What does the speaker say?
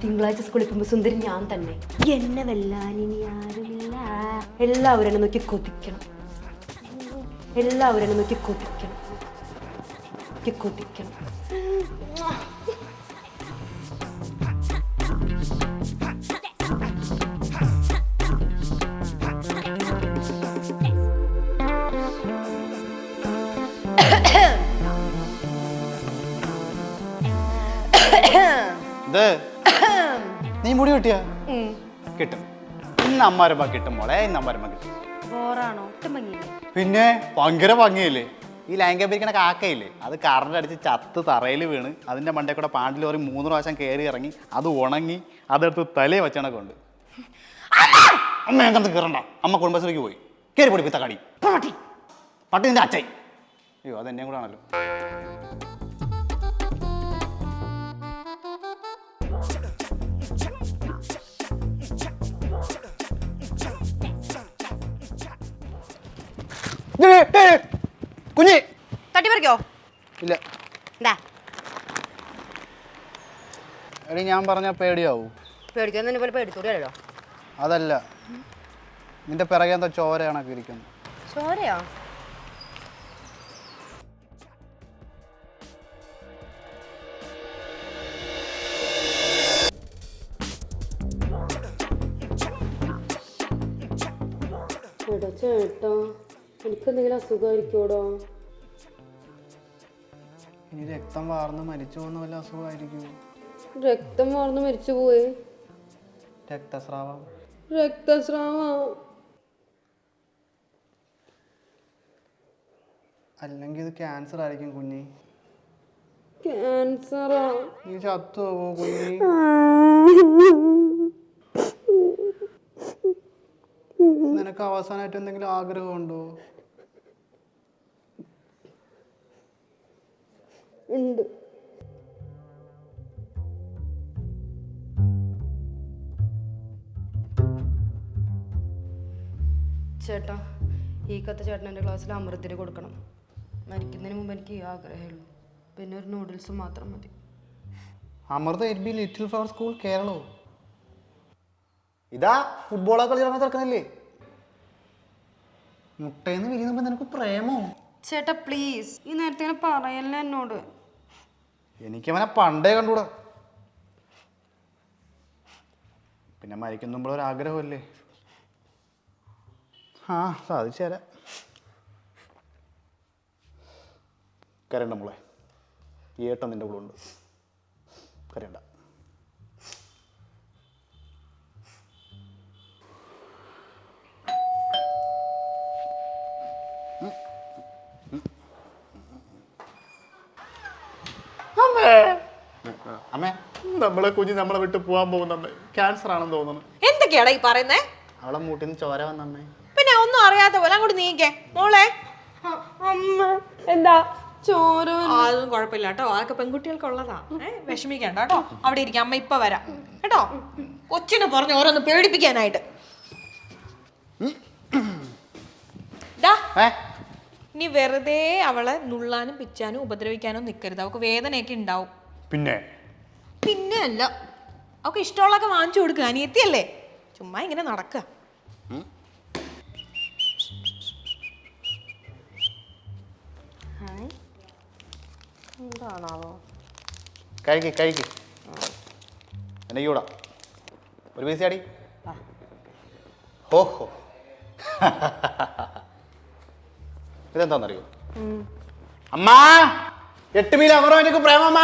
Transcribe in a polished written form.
തിങ്കളാഴ്ച സ്കൂളിൽ പോകുമ്പോൾ സുന്ദരി ഞാൻ തന്നെ. എന്നെ വെല്ലാനിനി ആരുമില്ല. എല്ലാവരും എന്നെ നോക്കി കൊതിക്കണം. എല്ലാവരും എന്നെ നോക്കി കൊതിക്കണം. കൊതിക്കണം. നീ മുടി കിട്ടിയ കിട്ടും. ഇന്ന് അമ്മാരമ്മ കിട്ടും മോളെ, ഇന്ന് അമ്മാരമ്മ കിട്ടും. പിന്നെ ഭയങ്കര ഭംഗിയല്ലേ. ഈ ലൈംഗിക പിരിക്കണ കാക്കയില്ലേ, അത് കറണ്ട് അടിച്ച് ചത്ത് തറയിൽ വീണ് അതിന്റെ മണ്ടേ കൂടെ പാണ്ടിൽ കയറി 3 പ്രാവശ്യം കയറി ഇറങ്ങി അത് ഉണങ്ങി അതെടുത്ത് തലയെ വെച്ചണക്കുണ്ട്. അമ്മ ഞങ്ങൾക്ക് കയറണ്ട. അമ്മ കുടുംബശ്രീക്ക് പോയി കയറി പൊടി പിത്തക്കാടി പട്ടി നിന്റെ അച്ഛൻ. അയ്യോ അതെന്നെയും കൂടെ ആണല്ലോ. കുഞ്ഞി തട്ടിപ്പറിക്കോ? ഇല്ല. എടി ഞാൻ പറഞ്ഞ പേടിയാവൂ? പേടിക്കുന്നതിന് പോലെ പേടിത്തൂടിയല്ലോ. അതല്ല, നിന്റെ പിറകെ എന്താ ചോര കണക്ക് ഇരിക്കുന്നു. ചോരയോ? ചേട്ടാ എനിക്കെന്തെങ്കിലും അസുഖമായിരിക്കോടോ? ഇനി രക്തം വാർന്ന് മരിച്ചു പോകുന്ന വല്ല അസുഖമായിരിക്കും. രക്തം വാർന്ന് മരിച്ചു പോയി. രക്തസ്രാവം. അല്ലെങ്കിൽ ഇത് ക്യാൻസർ ആയിരിക്കും കുഞ്ഞി. ക്യാൻസറാ? നീ ചത്തുപോവോ കുഞ്ഞി? നിനക്ക് അവസാനമായിട്ട് എന്തെങ്കിലും ആഗ്രഹമുണ്ടോ? ഉണ്ട്. ചേട്ടാ ഈ കത്ത് ചേട്ടൻ എൻ്റെ ക്ലാസ്സിൽ അമൃതത്തിന് കൊടുക്കണം. മരിക്കുന്നതിന് മുമ്പ് എനിക്ക് ഈ ആഗ്രഹമുള്ളൂ. പിന്നെ ഒരു നൂഡിൽസ് മാത്രം മതി. Amrita LB. Little flower school കേരളോ? ഇതാ ഫുട്ബോളൊക്കെ കളി ഇറങ്ങാൻ തിരക്കുന്നില്ലേ? മുട്ടയെന്ന് വിരിയുമ്പോ നിനക്ക് പ്രേമോ? ചേട്ടാ പ്ലീസ് ഈ നേരത്തെ ഇങ്ങനെ പറയല്ലേ എന്നോട്. എനിക്കവനെ പണ്ടേ കണ്ടൂടാ. പിന്നെ മരിക്കുമ്പോൾ ഒരാഗ്രഹമല്ലേ. ആ സാധിച്ചു തരാം. കരണ്ട മോളെ, ഈ ഏട്ടൻ നിന്റെ കൂടെ ഉണ്ട്. കരണ്ട. അമ്മേ, നമ്മളെ കുഞ്ഞ് നമ്മളെ വിട്ട് പോവാൻ പോകുന്നമ്മേ. ക്യാൻസർ ആണെന്ന് തോന്നുന്നു. എന്തൊക്കെയാടാ ഈ പറയുന്നേ? അവളെ മൂട്ടിന്ന് ചോര വന്നമ്മേ. പിന്നെ ഒന്നും അറിയാത്ത പോലെ അങ്ങോട്ട് നീക്കേ മോളെ. അമ്മ എന്താ ചോര? അതൊന്നും കുഴപ്പമില്ല കേട്ടോ, അതൊക്കെ പെൺകുട്ടികൾക്കുള്ളതാ. വിഷമിക്കണ്ട കേട്ടോ, അവിടെ ഇരിക്കാം, അമ്മ ഇപ്പൊ വരാം കേട്ടോ. കൊച്ചിനെ പറഞ്ഞു ഓരോന്ന് പേടിപ്പിക്കാനായിട്ട്. ഇനി വെറുതെ അവളെ നുള്ളാനും പിച്ചാനും ഉപദ്രവിക്കാനും നിൽക്കരുത്. അവൾക്ക് വേദനയൊക്കെ ഉണ്ടാവും. പിന്നെ അല്ല, അവൾക്ക് ഇഷ്ടമുള്ളതൊക്കെ വാങ്ങിച്ചു കൊടുക്കുക. അനിയത്തിയല്ലേ, ചുമ്മാ ഇങ്ങനെ നടക്കുക. എന്താണാവോ? കഴിക്ക് എന്നെ കൂടാ ഒരു പീസ് അടി. ഓഹോ ഇതെന്താന്നറിയോ? അമ്മ 8 മീൽ അമറോ എനിക്ക് പ്രേമമ്മ.